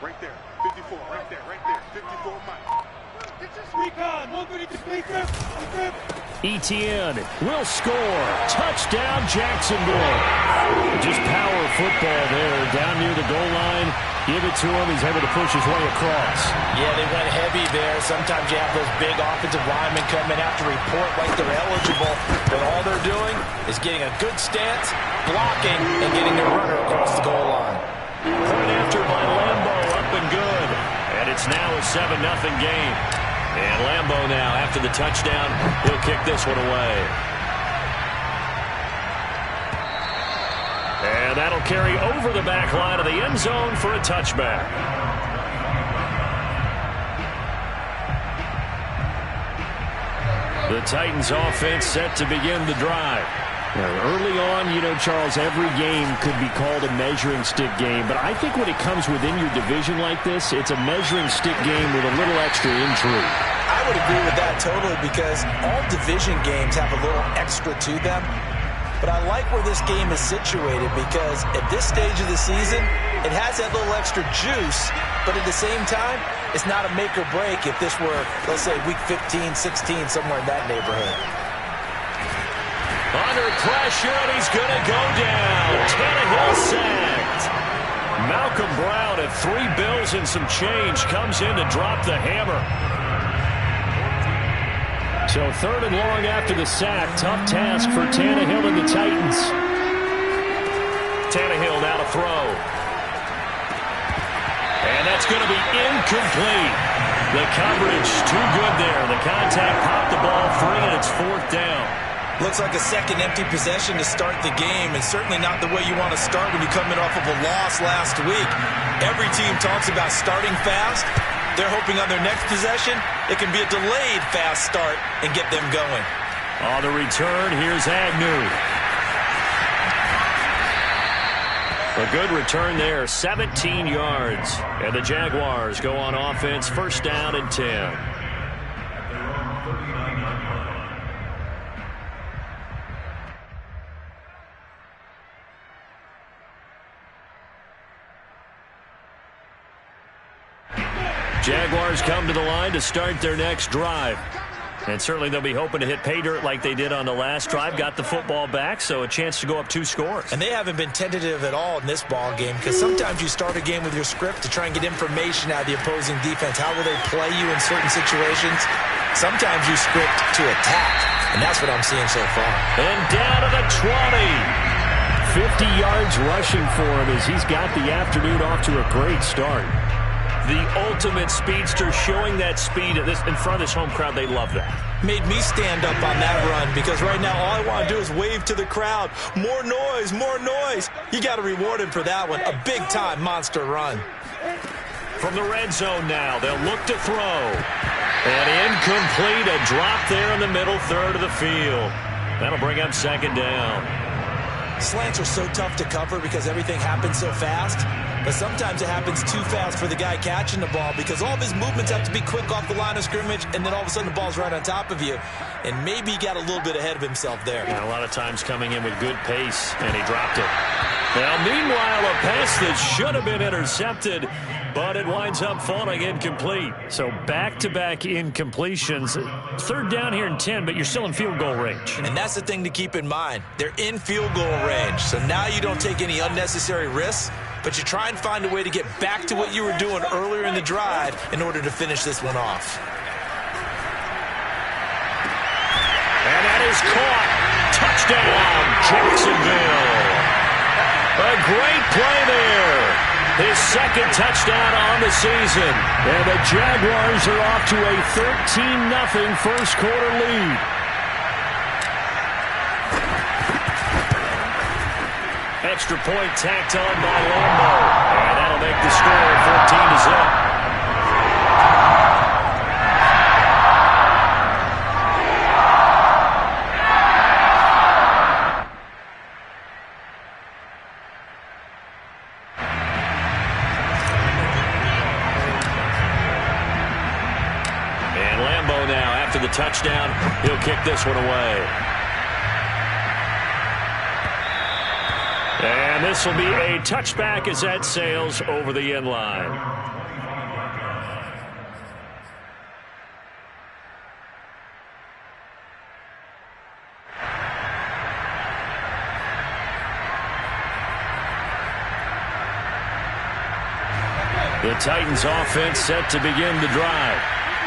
Right there. 54. Right there. 54 Mike. Recon, 132 Etienne will score. Touchdown, Jacksonville. Just power football there. Down near the goal line. Give it to him. He's able to push his way across. Yeah, they went heavy there. Sometimes you have those big offensive linemen come in, have to report like they're eligible. But all they're doing is getting a good stance, blocking, and getting their runner across the goal line. Point after by Lambo, up and good. And it's now a 7-0 game. And Lambo now, after the touchdown, he'll kick this one away. And that'll carry over the back line of the end zone for a touchback. The Titans offense set to begin the drive. Early on, Charles, every game could be called a measuring stick game. But I think when it comes within your division like this, it's a measuring stick game with a little extra intrigue. I would agree with that totally because all division games have a little extra to them. But I like where this game is situated because at this stage of the season, it has that little extra juice. But at the same time, it's not a make or break if this were, let's say, week 15, 16, somewhere in that neighborhood. Under pressure, and he's going to go down. Tannehill sacked. Malcolm Brown at 3 bills and some change comes in to drop the hammer. So 3rd and long after the sack. Tough task for Tannehill and the Titans. Tannehill now to throw. And that's going to be incomplete. The coverage too good there. The contact popped the ball free, and it's 4th down. Looks like a second empty possession to start the game, and certainly not the way you want to start when you're coming off of a loss last week. Every team talks about starting fast. They're hoping on their next possession, it can be a delayed fast start and get them going. On the return, here's Agnew. A good return there, 17 yards. And the Jaguars go on offense, 1st down and 10. Jaguars come to the line to start their next drive. And certainly they'll be hoping to hit pay dirt like they did on the last drive. Got the football back, so a chance to go up 2 scores. And they haven't been tentative at all in this ball game because sometimes you start a game with your script to try and get information out of the opposing defense. How will they play you in certain situations? Sometimes you script to attack, and that's what I'm seeing so far. And down to the 20. 50 yards rushing for him as he's got the afternoon off to a great start. The ultimate speedster showing that speed in front of this home crowd. They love that. Made me stand up on that run because right now all I want to do is wave to the crowd. More noise, more noise. You got to reward him for that one. A big-time monster run. From the red zone now, they'll look to throw. And incomplete, a drop there in the middle third of the field. That'll bring up 2nd down. Slants are so tough to cover because everything happens so fast. But sometimes it happens too fast for the guy catching the ball because all of his movements have to be quick off the line of scrimmage, and then all of a sudden the ball's right on top of you. And maybe he got a little bit ahead of himself there. Yeah, a lot of times coming in with good pace, and he dropped it. Now, meanwhile, a pass that should have been intercepted, but it winds up falling incomplete. So back-to-back incompletions. 3rd down here in 10, but you're still in field goal range. And that's the thing to keep in mind. They're in field goal range, so now you don't take any unnecessary risks, but you try and find a way to get back to what you were doing earlier in the drive in order to finish this one off. And that is caught. Touchdown, Jacksonville. A great play there. His 2nd touchdown on the season. And the Jaguars are off to a 13-0 first quarter lead. Extra point tacked on by Lambo. And that'll make the score 14-0. The touchdown, he'll kick this one away. And this will be a touchback as that sails over the end line. The Titans offense set to begin the drive.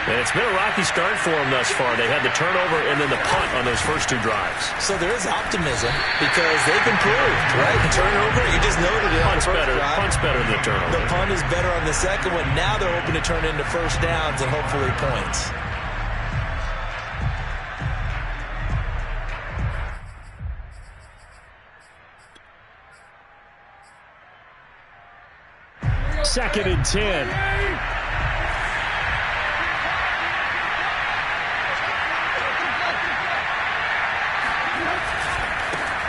And it's been a rocky start for them thus far. They had the turnover and then the punt on those first two drives. So there is optimism because they've improved, right? The turnover, you just noted it. Punt's better. Punt's better than the turnover. The punt is better on the second one. Now they're hoping to turn into first downs and hopefully points. Second and 10.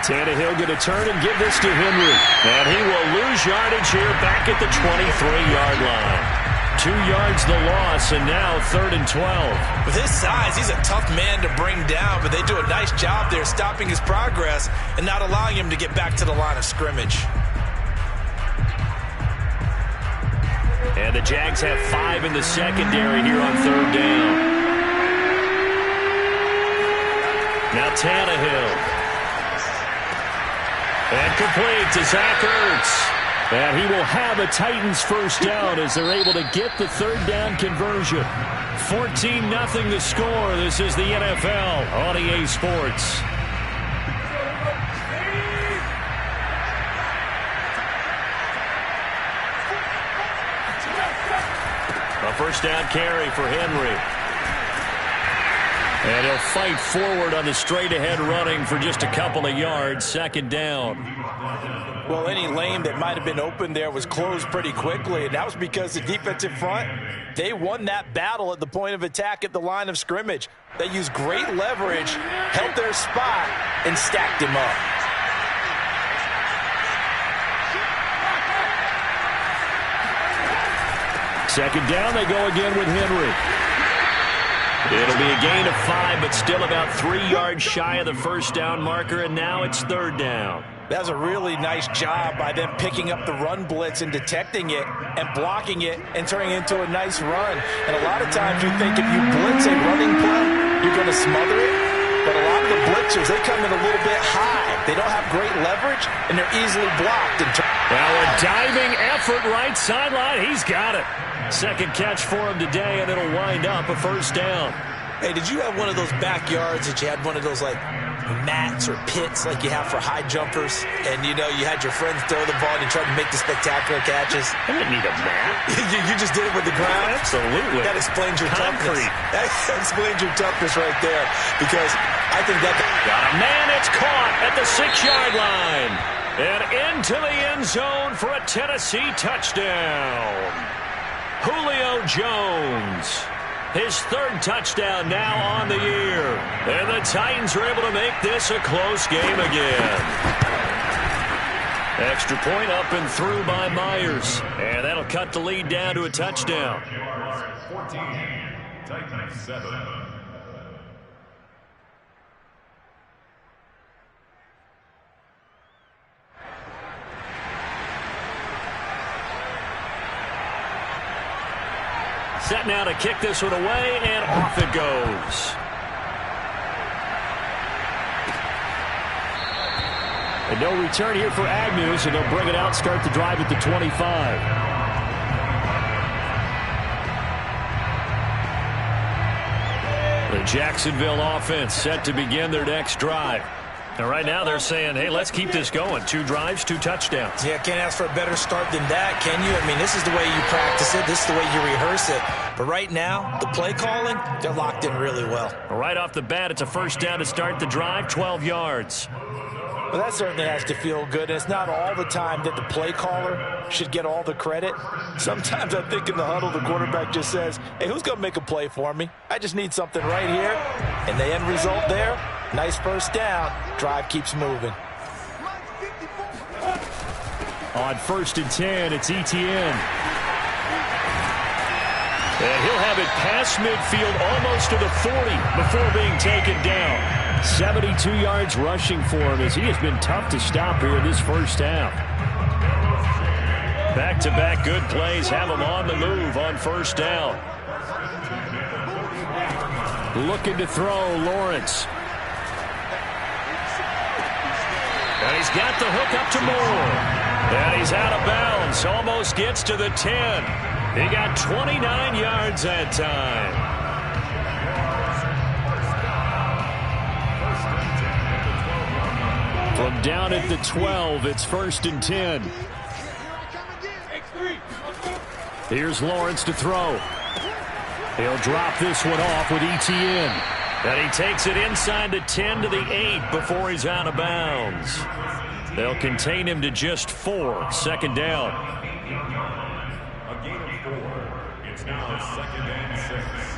Tannehill going to turn and give this to Henry. And he will lose yardage here back at the 23-yard line. 2 yards the loss, and now 3rd and 12. With his size, he's a tough man to bring down, but they do a nice job there stopping his progress and not allowing him to get back to the line of scrimmage. And the Jags have 5 in the secondary here on 3rd down. Now Tannehill. And complete to Zach Ertz. And he will have a Titans first down as they're able to get the 3rd down conversion. 14-0 the score. This is the NFL on EA Sports. A first down carry for Henry. And he'll fight forward on the straight-ahead running for just a couple of yards. 2nd down. Well, any lane that might have been open there was closed pretty quickly, and that was because the defensive front, they won that battle at the point of attack at the line of scrimmage. They used great leverage, held their spot, and stacked him up. Second down, they go again with Henry. It'll be a gain of 5, but still about 3 yards shy of the first down marker, and now it's 3rd down. That was a really nice job by them picking up the run blitz and detecting it and blocking it and turning it into a nice run. And a lot of times you think if you blitz a running play, you're going to smother it. But a lot of the blitzers, they come in a little bit high. They don't have great leverage, and they're easily blocked. Well, a diving effort right sideline. He's got it. Second catch for him today, and it'll wind up a first down. Hey, did you have one of those backyards that you had one of those, like, mats or pits like you have for high jumpers? And, you know, you had your friends throw the ball and you tried to make the spectacular catches? I didn't need a mat. you just did it with the ground? Absolutely. That explains your Concrete. toughness. That explains your toughness right there. Because I think that... Got a man, it's caught at the 6-yard line. And into the end zone for a Tennessee touchdown. Julio Jones. His 3rd touchdown now on the year. And the Titans are able to make this a close game again. Extra point up and through by Myers. And that'll cut the lead down to a touchdown. 14, Titans 7. Set now to kick this one away, and off it goes. And no return here for Agnew, so they'll bring it out, start the drive at the 25. The Jacksonville offense set to begin their next drive. And right now they're saying, hey, let's keep this going. 2 drives, 2 touchdowns. Yeah, can't ask for a better start than that, can you? I mean, this is the way you practice it. This is the way you rehearse it. But right now, the play calling, they're locked in really well. Right off the bat, it's a first down to start the drive, 12 yards. Well, that certainly has to feel good. And it's not all the time that the play caller should get all the credit. Sometimes I think in the huddle, the quarterback just says, hey, who's going to make a play for me? I just need something right here. And the end result there, nice first down. Drive keeps moving. On 1st and 10, it's Etienne. And he'll have it past midfield almost to the 40 before being taken down. 72 yards rushing for him as he has been tough to stop here in this first half. Back-to-back good plays have him on the move on first down. Looking to throw, Lawrence. And he's got the hook up to Moore. And he's out of bounds. Almost gets to the 10. He got 29 yards that time. From down at the 12, it's 1st and 10. Here's Lawrence to throw. He'll drop this one off with ETN. And he takes it inside the 10 to the 8 before he's out of bounds. They'll contain him to just 4. 2nd down. A gain of 4. It's now 2nd and 6.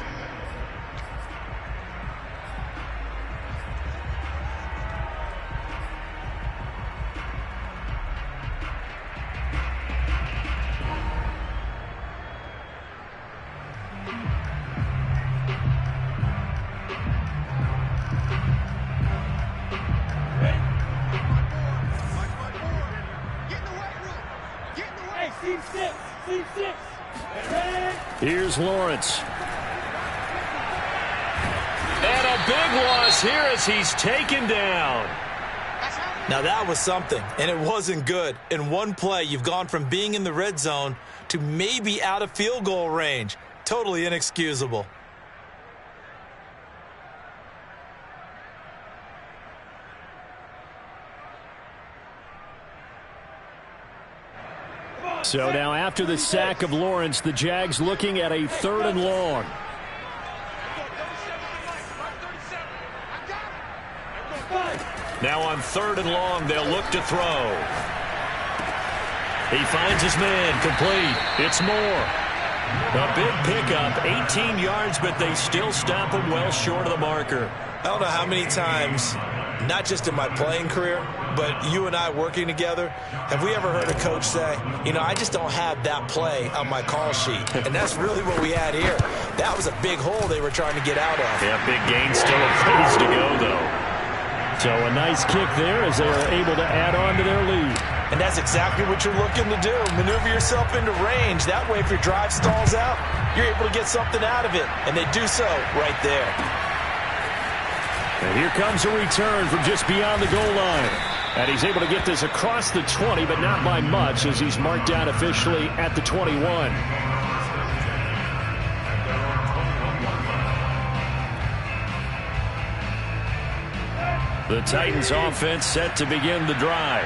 Here's Lawrence. And a big loss here as he's taken down. Now that was something, and it wasn't good. In one play, you've gone from being in the red zone to maybe out of field goal range. Totally inexcusable. So now after the sack of Lawrence, the Jags looking at a 3rd and long. Now on 3rd and long, they'll look to throw. He finds his man, complete. It's Moore. A big pickup, 18 yards, but they still stop him well short of the marker. I don't know how many times, not just in my playing career, but you and I working together, have we ever heard a coach say, you know, I just don't have that play on my call sheet. And that's really what we had here. That was a big hole they were trying to get out of. Yeah, big gain, still a ways to go, though. So a nice kick there as they are able to add on to their lead. And that's exactly what you're looking to do. Maneuver yourself into range. That way, if your drive stalls out, you're able to get something out of it. And they do so right there. And here comes a return from just beyond the goal line. And he's able to get this across the 20, but not by much as he's marked down officially at the 21. The Titans offense set to begin the drive.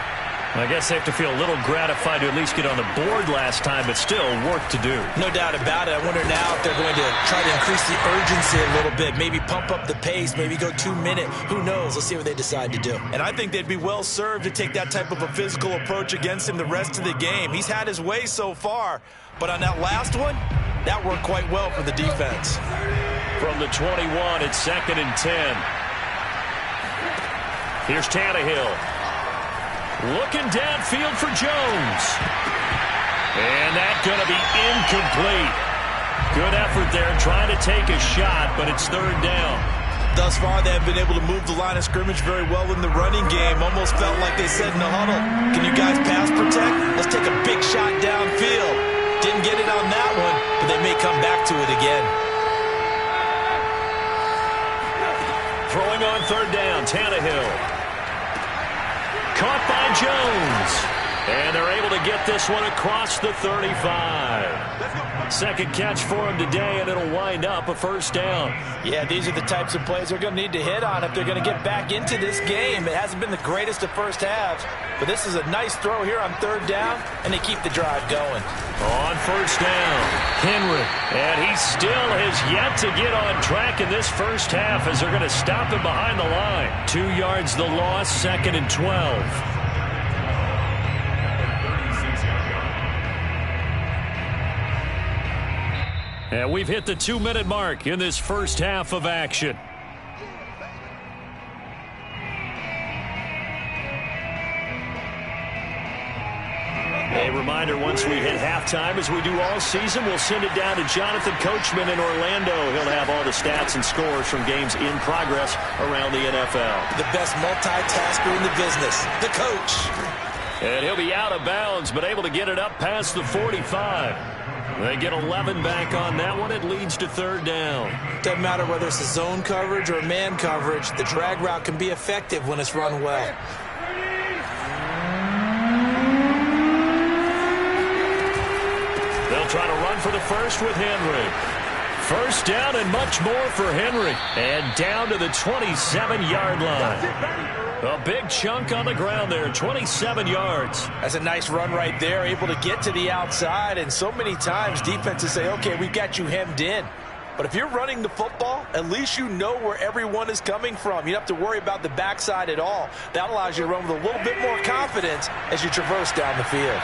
I guess they have to feel a little gratified to at least get on the board last time, but still work to do. No doubt about it. I wonder now if they're going to try to increase the urgency a little bit, maybe pump up the pace, maybe go 2 minutes. Who knows? Let's see what they decide to do. And I think they'd be well served to take that type of a physical approach against him the rest of the game. He's had his way so far, but on that last one, that worked quite well for the defense. From the 21, it's 2nd and 10. Here's Tannehill. Looking downfield for Jones. And that's going to be incomplete. Good effort there trying to take a shot, but it's 3rd down. Thus far, they have been able to move the line of scrimmage very well in the running game. Almost felt like they said in the huddle, can you guys pass protect? Let's take a big shot downfield. Didn't get it on that one, but they may come back to it again. Throwing on 3rd down, Tannehill. Caught by Jones. And they're able to get this one across the 35. Second catch for him today, and it'll wind up a 1st down. Yeah, these are the types of plays they're going to need to hit on if they're going to get back into this game. It hasn't been the greatest of first halves, but this is a nice throw here on 3rd down, and they keep the drive going. On 1st down, Henry. And he still has yet to get on track in this first half as they're going to stop him behind the line. 2 yards the loss, 2nd and 12. And we've hit the 2-minute mark in this first half of action. They A reminder, once we hit halftime, as we do all season, we'll send it down to Jonathan Coachman in Orlando. He'll have all the stats and scores from games in progress around the NFL. The best multitasker in the business, the coach. And he'll be out of bounds, but able to get it up past the 45. They get 11 back on that one. It leads to third down. Doesn't matter whether it's a zone coverage or a man coverage. The drag route can be effective when it's run well. They'll try to run for the first with Henry. First down and much more for Henry. And down to the 27-yard line. A big chunk on the ground there, 27 yards. That's a nice run right there, able to get to the outside. And so many times defenses say, okay, we've got you hemmed in. But if you're running the football, at least you know where everyone is coming from. You don't have to worry about the backside at all. That allows you to run with a little bit more confidence as you traverse down the field.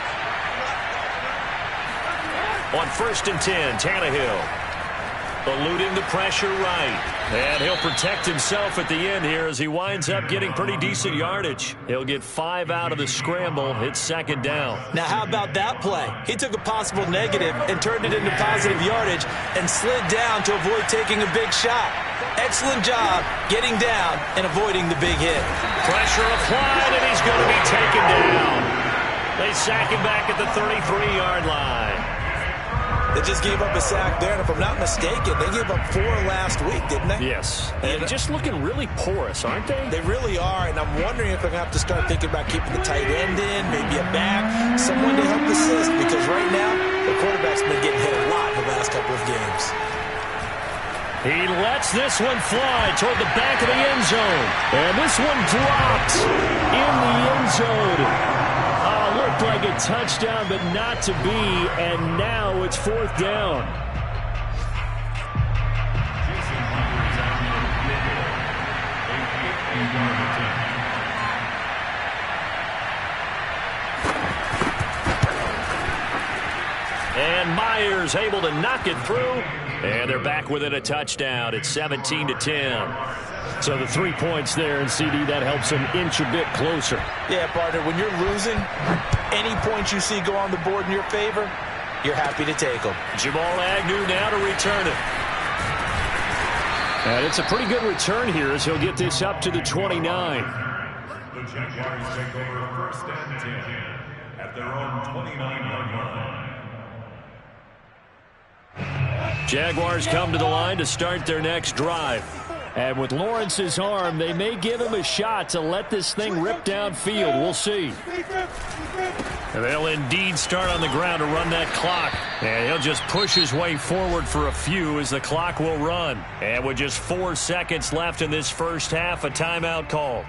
On 1st and 10, Tannehill. Eluding the pressure right. And he'll protect himself at the end here as he winds up getting pretty decent yardage. He'll get 5 out of the scramble. It's second down. Now, how about that play? He took a possible negative and turned it into positive yardage and slid down to avoid taking a big shot. Excellent job getting down and avoiding the big hit. Pressure applied, and he's going to be taken down. They sack him back at the 33-yard line. They just gave up a sack there, and if I'm not mistaken, they gave up 4 last week, didn't they? Yes. And just looking really porous, aren't they? They really are, and I'm wondering if they're going to have to start thinking about keeping the tight end in, maybe a back, someone to help assist, because right now, the quarterback's been getting hit a lot in the last couple of games. He lets this one fly toward the back of the end zone. And this one drops in the end zone. Looked like a touchdown, but not to be, and now it's 4th down. And Myers able to knock it through, and they're back within a touchdown. It's 17-10. So the 3 points there, and CD, that helps them inch a bit closer. Yeah, partner, when you're losing, any points you see go on the board in your favor, you're happy to take them. Jamal Agnew now to return it. And it's a pretty good return here as he'll get this up to the 29. The Jaguars take over 1st and 10 at their own 29-yard line. Jaguars come to the line to start their next drive. And with Lawrence's arm, they may give him a shot to let this thing rip downfield. We'll see. And they'll indeed start on the ground to run that clock. And he'll just push his way forward for a few as the clock will run. And with just 4 seconds left in this first half, a timeout call.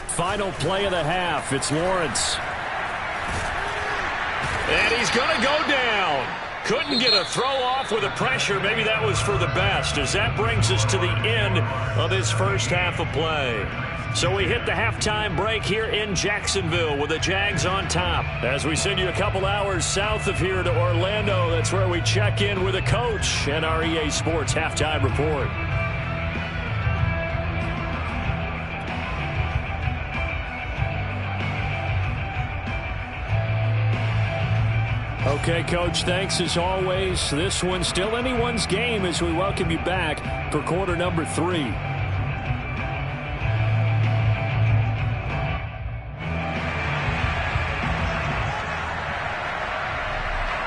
Final play of the half. It's Lawrence. And he's going to go down. Couldn't get a throw off with the pressure. Maybe that was for the best, as that brings us to the end of this first half of play. So we hit the halftime break here in Jacksonville with the Jags on top. As we send you a couple hours south of here to Orlando, that's where we check in with the coach and our EA Sports halftime report. Okay, Coach, thanks as always. This one's still anyone's game as we welcome you back for quarter number 3.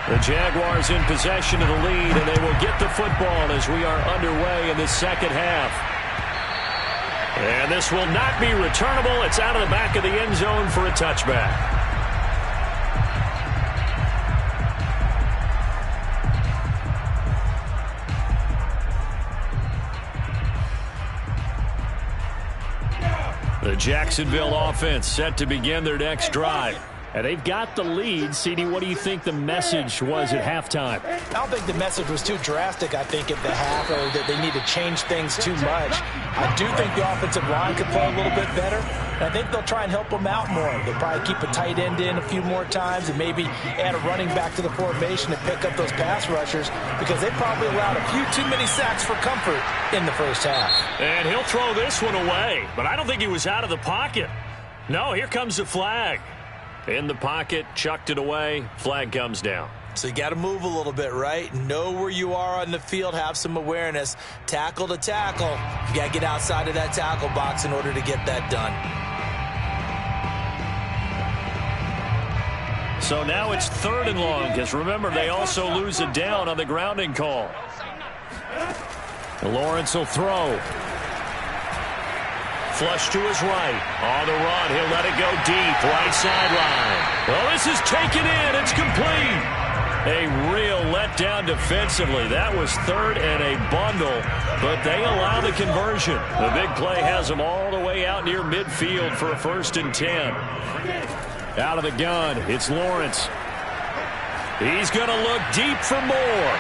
The Jaguars in possession of the lead, and they will get the football as we are underway in the second half. And this will not be returnable. It's out of the back of the end zone for a touchback. The Jacksonville offense set to begin their next drive. And they've got the lead. CD, what do you think the message was at halftime? I don't think the message was too drastic, I think, at the half, or that they need to change things too much. I do think the offensive line could play a little bit better, and I think they'll try and help them out more. They'll probably keep a tight end in a few more times and maybe add a running back to the formation and pick up those pass rushers, because they probably allowed a few too many sacks for comfort in the first half. And he'll throw this one away, but I don't think he was out of the pocket. No, here comes the flag. In the pocket, chucked it away, flag comes down. So you got to move a little bit, right? Know where you are on the field, have some awareness. Tackle to tackle. You got to get outside of that tackle box in order to get that done. So now it's 3rd and long, because remember, they also lose a down on the grounding call. Lawrence will throw. Flush to his right. On the run, he'll let it go deep. Right sideline. Well, this is taken in. It's complete. A real letdown defensively. That was 3rd and a bundle, but they allow the conversion. The big play has them all the way out near midfield for a 1st and 10. Out of the gun, it's Lawrence. He's going to look deep for more.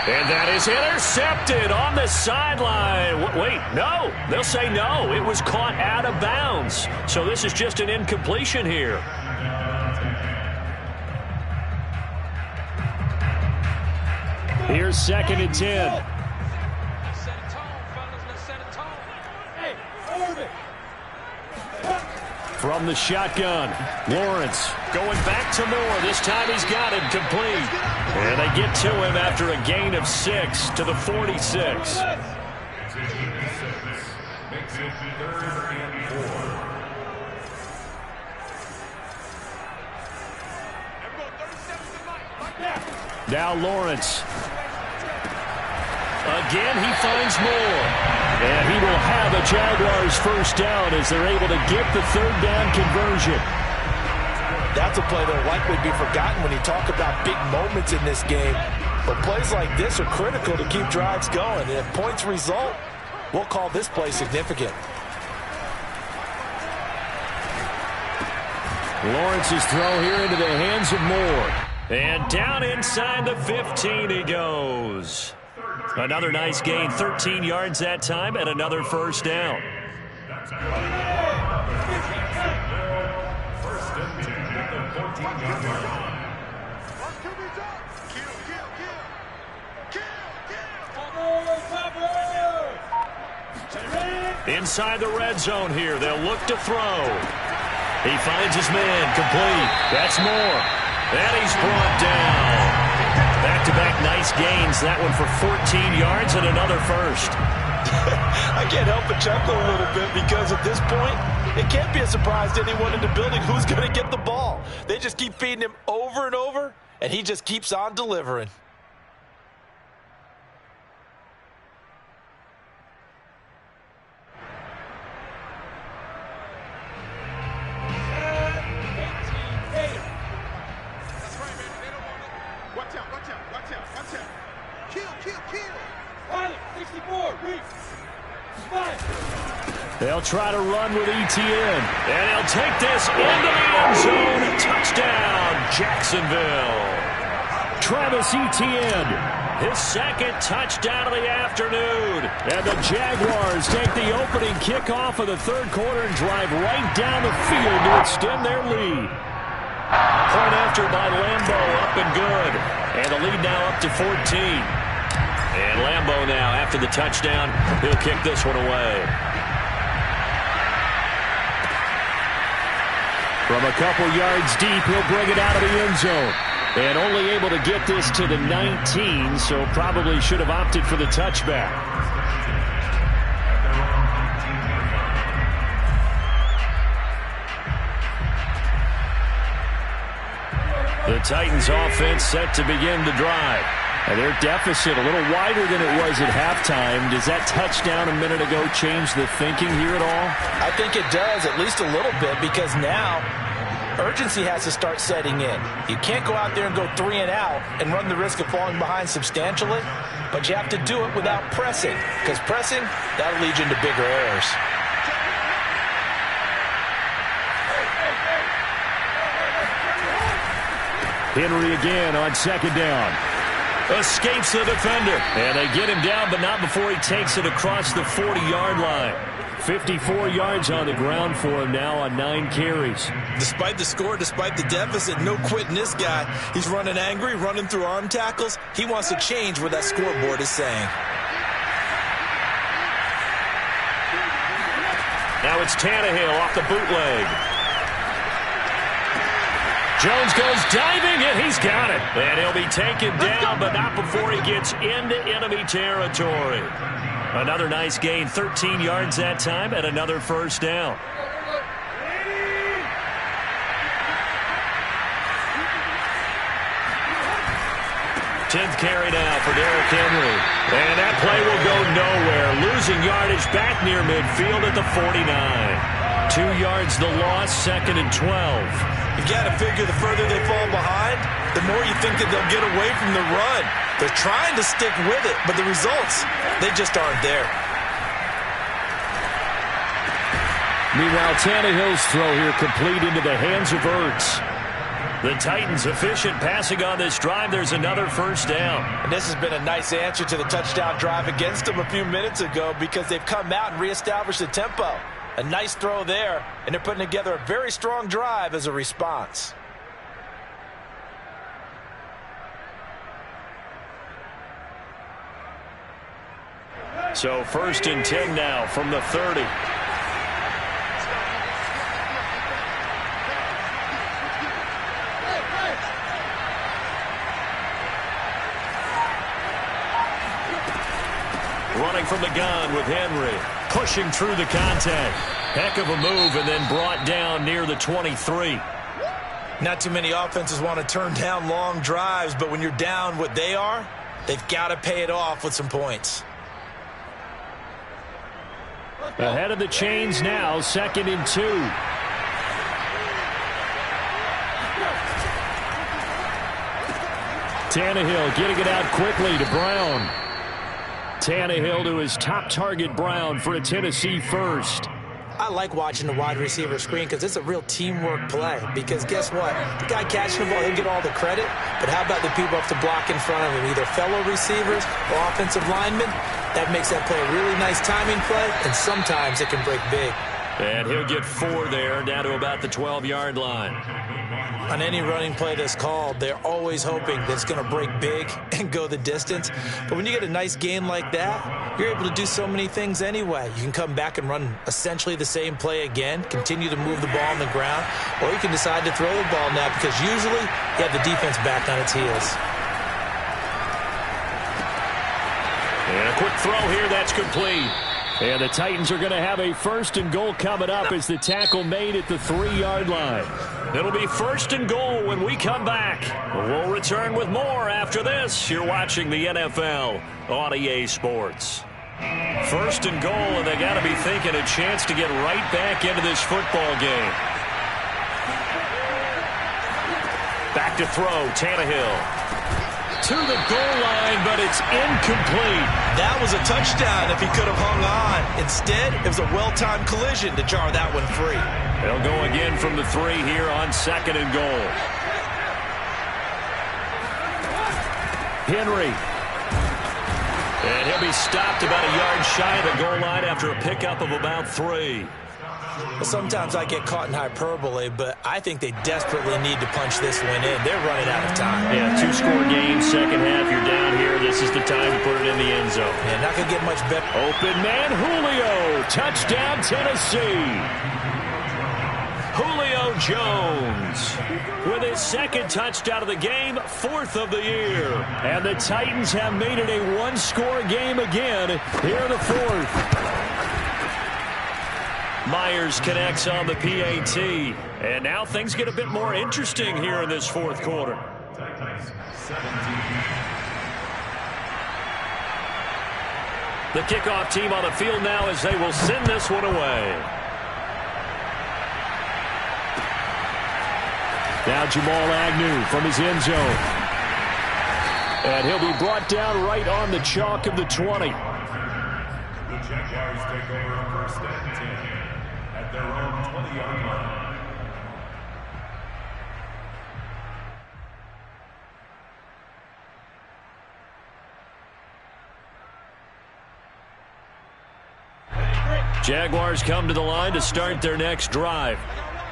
And that is intercepted on the sideline. Wait, no. They'll say no. It was caught out of bounds. So this is just an incompletion here. Here's 2nd and 10. From the shotgun, Lawrence going back to Moore. This time he's got it complete. And they get to him after a gain of 6 to the 46. Makes it 3rd and 4. Now Lawrence. Again, he finds Moore. And he will have a Jaguars 1st down as they're able to get the 3rd down conversion. That's a play that will likely be forgotten when you talk about big moments in this game. But plays like this are critical to keep drives going. And if points result, we'll call this play significant. Lawrence's throw here into the hands of Moore. And down inside the 15 he goes. Another nice gain, 13 yards that time, and another 1st down. 1st and 10 at the 14-yard line. Inside the red zone here, they'll look to throw. He finds his man, complete. That's Moore. And he's brought down. Back-to-back nice gains. That one for 14 yards and another 1st. I can't help but chuckle a little bit because at this point, it can't be a surprise to anyone in the building who's going to get the ball. They just keep feeding him over and over, and he just keeps on delivering. They'll try to run with Etienne. And he'll take this into the end zone. Touchdown, Jacksonville. Travis Etienne, his 2nd touchdown of the afternoon. And the Jaguars take the opening kickoff of the 3rd quarter and drive right down the field to extend their lead. Point after by Lambo, up and good. And the lead now up to 14. And Lambo now, after the touchdown, he'll kick this one away. From a couple yards deep, he'll bring it out of the end zone. And only able to get this to the 19, so probably should have opted for the touchback. The Titans offense set to begin the drive. And their deficit a little wider than it was at halftime. Does that touchdown a minute ago change the thinking here at all? I think it does, at least a little bit, because now urgency has to start setting in. You can't go out there and go 3 and out and run the risk of falling behind substantially, but you have to do it without pressing, because pressing, that'll lead you into bigger errors. Henry again on second down. Escapes the defender. And they get him down, but not before he takes it across the 40-yard line. 54 yards on the ground for him now on 9 carries. Despite the score, despite the deficit, no quitting this guy. He's running angry, running through arm tackles. He wants to change what that scoreboard is saying. Now it's Tannehill off the bootleg. Jones goes diving, and he's got it. And he'll be taken down, but not before he gets into enemy territory. Another nice gain, 13 yards that time, and another first down. Tenth carry now for Derrick Henry. And that play will go nowhere. Losing yardage back near midfield at the 49. 2 yards the loss, 2nd and 12. You got to figure the further they fall behind, the more you think that they'll get away from the run. They're trying to stick with it, but the results, they just aren't there. Meanwhile, Tannehill's throw here complete into the hands of Ertz. The Titans efficient passing on this drive. There's another first down. And this has been a nice answer to the touchdown drive against them a few minutes ago because they've come out and reestablished the tempo. A nice throw there, and they're putting together a very strong drive as a response. So 1st and 10 now from the 30. Running from the gun with Henry. Pushing through the contact. Heck of a move, and then brought down near the 23. Not too many offenses want to turn down long drives, but when you're down what they are, they've got to pay it off with some points. Ahead of the chains now, 2nd and 2. Tannehill getting it out quickly to Brown. Tannehill to his top target, Brown, for a Tennessee first. I like watching the wide receiver screen because it's a real teamwork play. Because guess what? The guy catching the ball, he'll get all the credit. But how about the people up to block in front of him? Either fellow receivers or offensive linemen. That makes that play a really nice timing play, and sometimes it can break big. And he'll get 4 there, down to about the 12-yard line. On any running play that's called, they're always hoping that it's going to break big and go the distance. But when you get a nice gain like that, you're able to do so many things anyway. You can come back and run essentially the same play again, continue to move the ball on the ground, or you can decide to throw the ball now because usually you have the defense back on its heels. And a quick throw here, that's complete. And the Titans are going to have a 1st and goal coming up as the tackle made at the 3-yard line. It'll be 1st and goal when we come back. We'll return with more after this. You're watching the NFL on EA Sports. 1st and goal, and they got to be thinking a chance to get right back into this football game. Back to throw, Tannehill. To the goal line, but it's incomplete. That was a touchdown if he could have hung on. Instead, it was a well-timed collision to jar that one free. They'll go again from the 3 here on 2nd and goal. Henry. And he'll be stopped about a yard shy of the goal line after a pickup of about 3. Well, sometimes I get caught in hyperbole, but I think they desperately need to punch this one in. They're running out of time. Yeah, 2-score game, second half. You're down here. This is the time to put it in the end zone. Yeah, not going to get much better. Open man, Julio. Touchdown, Tennessee. Julio Jones with his 2nd touchdown of the game, 4th of the year. And the Titans have made it a 1-score game again here in the 4th. Myers connects on the PAT. And now things get a bit more interesting here in this 4th quarter. The kickoff team on the field now as they will send this one away. Now Jamal Agnew from his end zone. And he'll be brought down right on the chalk of the 20. The Jaguars take over 1st and 10 at their own 20-yard line. Jaguars come to the line to start their next drive.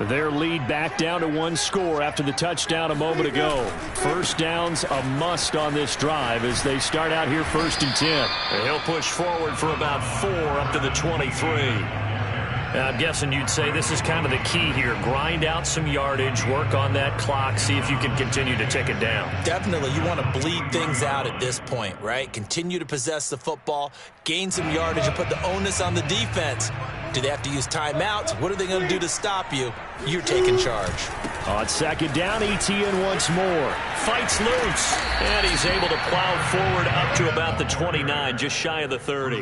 Their lead back down to 1 score after the touchdown a moment ago. First down's a must on this drive as they start out here 1st and 10. And he'll push forward for about 4 up to the 23. I'm guessing you'd say this is kind of the key here. Grind out some yardage, work on that clock, see if you can continue to tick it down. Definitely. You want to bleed things out at this point, right? Continue to possess the football, gain some yardage, and put the onus on the defense. Do they have to use timeouts? What are they going to do to stop you? You're taking charge. On 2nd down, ETN once more. Fights loose. And he's able to plow forward up to about the 29, just shy of the 30.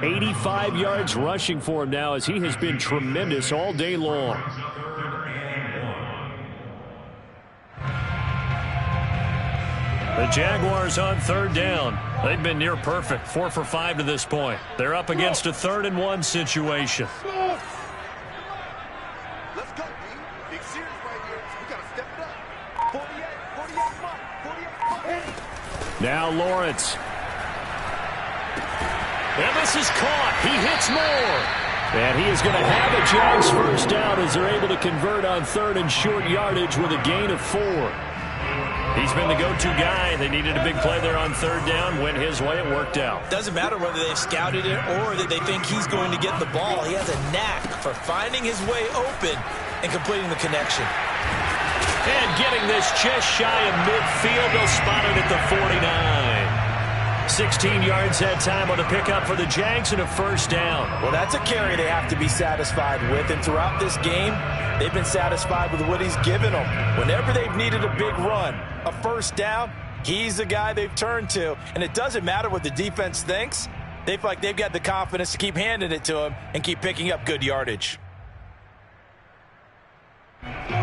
85 yards rushing for him now as he has been tremendous all day long. The Jaguars on 3rd down. They've been near perfect, 4 for 5 to this point. They're up against a 3rd and 1 situation. Let's go, D. Big series right here. We got to step it up. 48. Now Lawrence. And this is caught. He hits more. And he is going to have a Jags first down as they're able to convert on 3rd and short yardage with a gain of 4. He's been the go-to guy. They needed a big play there on 3rd down. Went his way. It worked out. Doesn't matter whether they've scouted it or that they think he's going to get the ball. He has a knack for finding his way open and completing the connection. And getting this just shy of midfield. They'll spot it at the 49. 16 yards that time on the pickup for the Jags and a first down. Well, that's a carry they have to be satisfied with. And throughout this game, they've been satisfied with what he's given them. Whenever they've needed a big run, a first down, he's the guy they've turned to. And it doesn't matter what the defense thinks. They feel like they've got the confidence to keep handing it to him and keep picking up good yardage.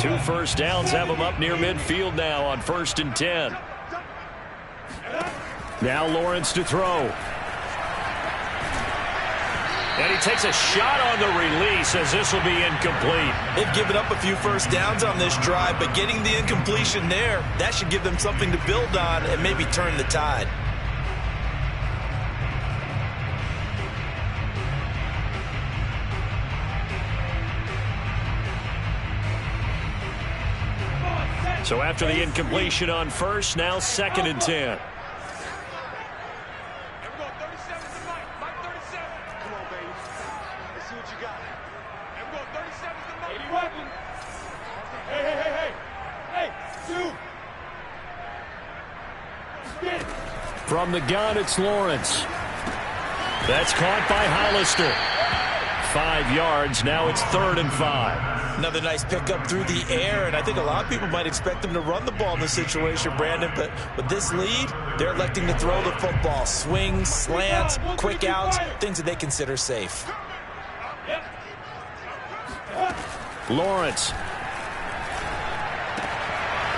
2 first downs have him up near midfield now on 1st and 10. Now Lawrence to throw. And he takes a shot on the release as this will be incomplete. They've given up a few first downs on this drive, but getting the incompletion there, that should give them something to build on and maybe turn the tide. So after the incompletion on 1st, now 2nd and 10. From the gun, it's Lawrence. That's caught by Hollister. 5 yards. Now it's 3rd and 5. Another nice pickup through the air, and I think a lot of people might expect them to run the ball in this situation, Brandon, but with this lead, they're electing to throw the football. Swings, slants, quick outs, things that they consider safe. Lawrence.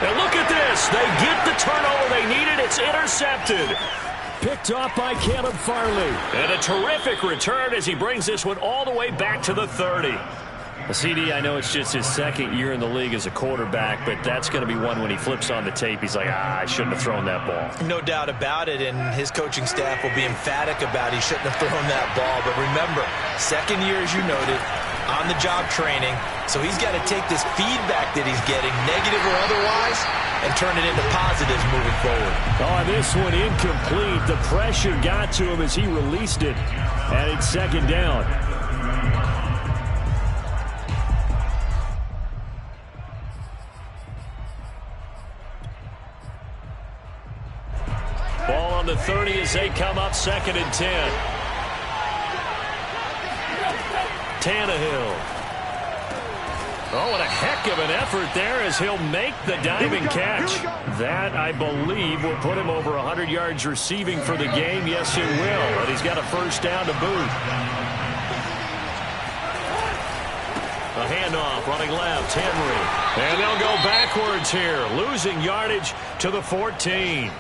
And look at this. They get the turnover they needed. It's intercepted. Picked off by Caleb Farley. And a terrific return as he brings this one all the way back to the 30. CD, I know it's just his 2nd year in the league as a quarterback, but that's going to be one when he flips on the tape. He's like, I shouldn't have thrown that ball. No doubt about it, and his coaching staff will be emphatic about he shouldn't have thrown that ball. But remember, 2nd year, as you noted, on-the-job training, so he's got to take this feedback that he's getting, negative or otherwise, and turn it into positives moving forward. Oh, this one incomplete. The pressure got to him as he released it, and it's 2nd down. Ball on the 30 as they come up 2nd and 10. Tannehill. Oh, what a heck of an effort there as he'll make the diving catch. That, I believe, will put him over 100 yards receiving for the game. Yes, it will. And he's got a first down to boot. A handoff, running left, Henry. And they'll go backwards here, losing yardage to the 14.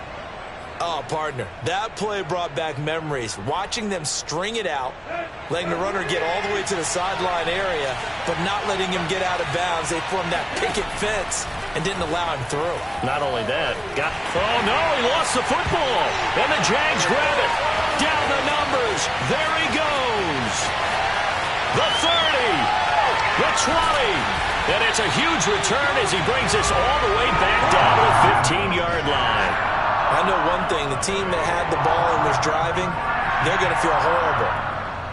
Oh, partner, that play brought back memories. Watching them string it out, letting the runner get all the way to the sideline area, but not letting him get out of bounds. They formed that picket fence and didn't allow him through. Not only that, oh no, he lost the football. And the Jags grab it. Down the numbers. There he goes. The 30. The 20. And it's a huge return as he brings us all the way back down to the 15-yard line. I know one thing. The team that had the ball and was driving, they're going to feel horrible.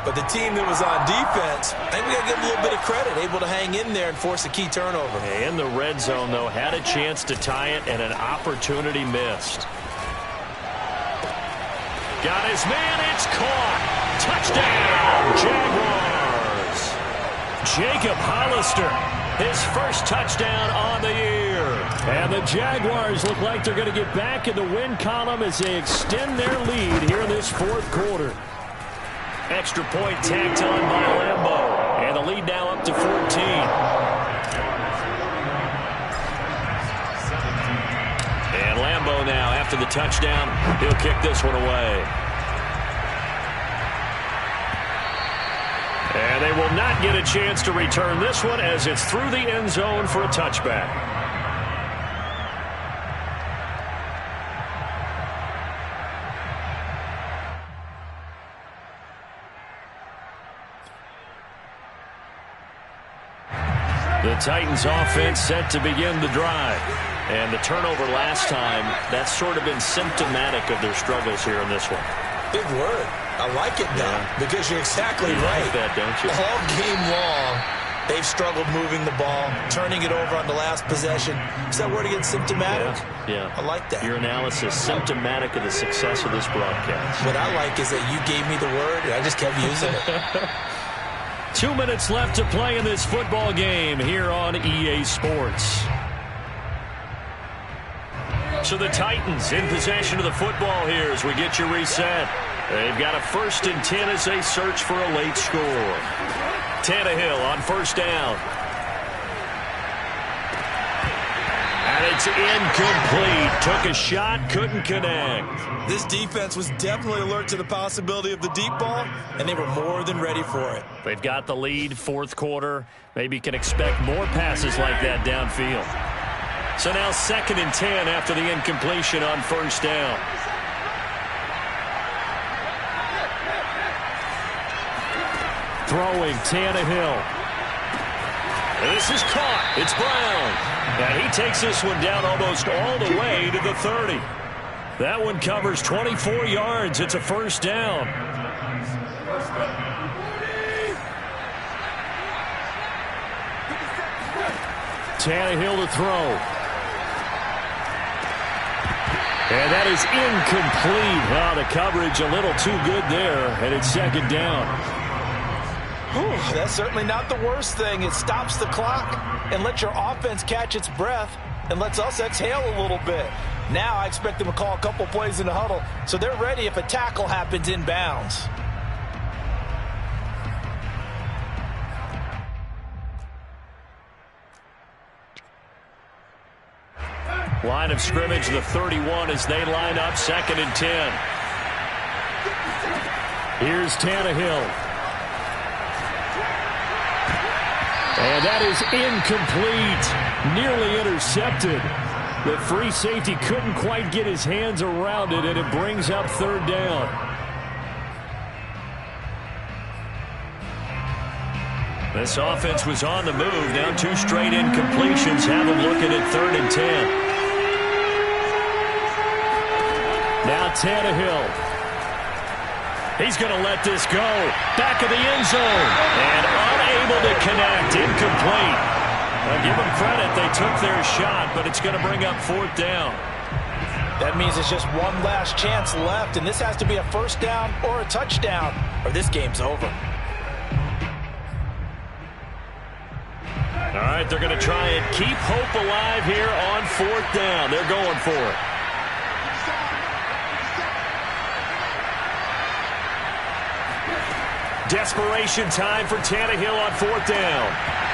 But the team that was on defense, I think we got to give them a little bit of credit, able to hang in there and force a key turnover. In the red zone, though, had a chance to tie it and an opportunity missed. Got his man, it's caught. Touchdown, Jaguars. Jacob Hollister, his first touchdown on the year. And the Jaguars look like they're going to get back in the win column as they extend their lead here in this fourth quarter. Extra point tacked on by Lambeau. And the lead now up to 14. And Lambeau now, after the touchdown, he'll kick this one away. And they will not get a chance to return this one as it's through the end zone for a touchback. The Titans offense set to begin the drive. And the turnover last time, that's sort of been symptomatic of their struggles here in this one. Big word. I like it, Doc, because you're exactly right. Like that, don't you? All game long, they've struggled moving the ball, turning it over on the last possession. Is that word again, symptomatic? Yeah. I like that. Your analysis, symptomatic of the success of this broadcast. What I like is that you gave me the word, and I just kept using it. 2 minutes left to play in this football game here on EA Sports. So the Titans in possession of the football here as we get you reset. They've got a 1st and 10 as they search for a late score. Tannehill on first down. And it's incomplete. Took a shot, couldn't connect. This defense was definitely alert to the possibility of the deep ball, and they were more than ready for it. They've got the lead, fourth quarter. Maybe can expect more passes like that downfield. So now 2nd and 10 after the incompletion on first down. Throwing Tannehill. And this is caught. It's Brown. And he takes this one down almost all the way to the 30. That one covers 24 yards. It's a first down. Tannehill to throw. And that is incomplete. Oh, the coverage a little too good there, and it's 2nd down. Whew, that's certainly not the worst thing. It stops the clock and lets your offense catch its breath and lets us exhale a little bit. Now I expect them to call a couple plays in the huddle so they're ready if a tackle happens inbounds. Line of scrimmage, the 31 as they line up 2nd and 10. Here's Tannehill. And that is incomplete. Nearly intercepted. The free safety couldn't quite get his hands around it, and it brings up 3rd down. This offense was on the move. Now 2 straight incompletions have them looking at 3rd and 10. Now Tannehill. He's going to let this go. Back of the end zone. And unable to connect. Incomplete. Well, give them credit. They took their shot, but it's going to bring up 4th down. That means it's just one last chance left, and this has to be a first down or a touchdown, or this game's over. All right, they're going to try and keep hope alive here on 4th down. They're going for it. Desperation time for Tannehill on 4th down.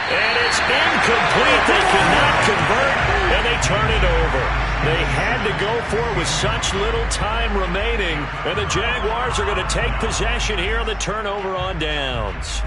And it's incomplete. They cannot convert, and they turn it over. They had to go for it with such little time remaining, and the Jaguars are going to take possession here on the turnover on downs.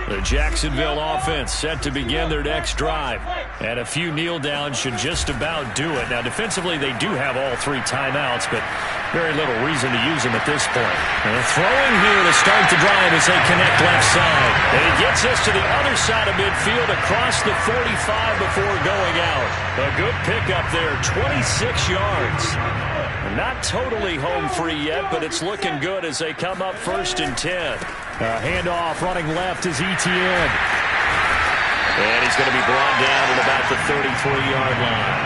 The Jacksonville offense set to begin their next drive. And a few kneel downs should just about do it. Now, defensively, they do have all 3 timeouts, but very little reason to use them at this point. And throwing here to start the drive as they connect left side. And it gets us to the other side of midfield across the 45 before going out. A good pickup there, 26 yards. Not totally home free yet, but it's looking good as they come up 1st and 10. Handoff running left is Etienne. And he's going to be brought down at about the 33-yard line.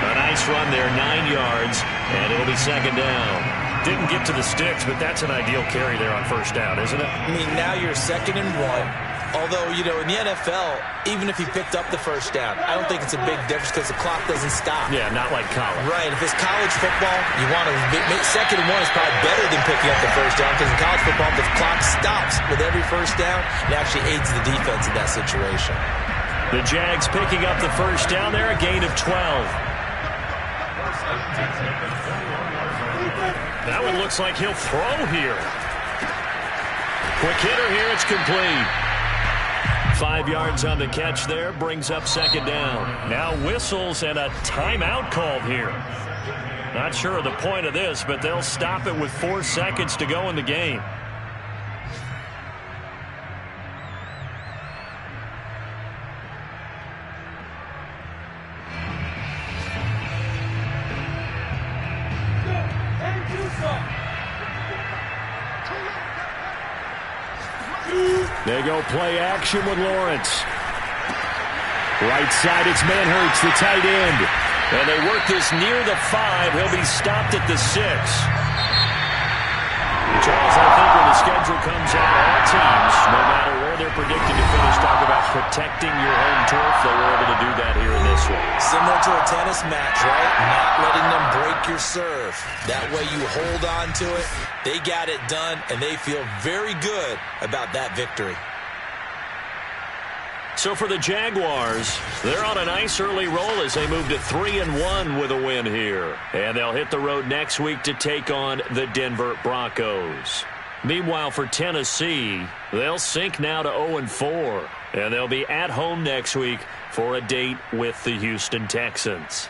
A nice run there, 9 yards, and it'll be 2nd down. Didn't get to the sticks, but that's an ideal carry there on 1st down, isn't it? I mean, now you're 2nd and 1. Although, you know, in the NFL, even if he picked up the 1st down, I don't think it's a big difference because the clock doesn't stop. Yeah, not like college. Right. If it's college football, you want to make 2nd and 1 is probably better than picking up the 1st down because in college football, the clock stops with every 1st down. It actually aids the defense in that situation. The Jags picking up the 1st down there, a gain of 12. That one looks like he'll throw here. Quick hitter here, it's complete. 5 yards on the catch there, brings up 2nd down. Now whistles and a timeout called here. Not sure of the point of this, but they'll stop it with 4 seconds to go in the game. They go play action with Lawrence. Right side, it's Manhurts, the tight end. And they work this near the 5. He'll be stopped at the 6. Charles, I think when the schedule comes out, all teams, no matter where they're predicted to finish, talk about protecting your home turf. They were able to do that here in this one. Similar to a tennis match, right? Not letting them break your serve. That way you hold on to it. They got it done, and they feel very good about that victory. So for the Jaguars, they're on a nice early roll as they move to 3-1 with a win here. And they'll hit the road next week to take on the Denver Broncos. Meanwhile, for Tennessee, they'll sink now to 0-4. And they'll be at home next week for a date with the Houston Texans.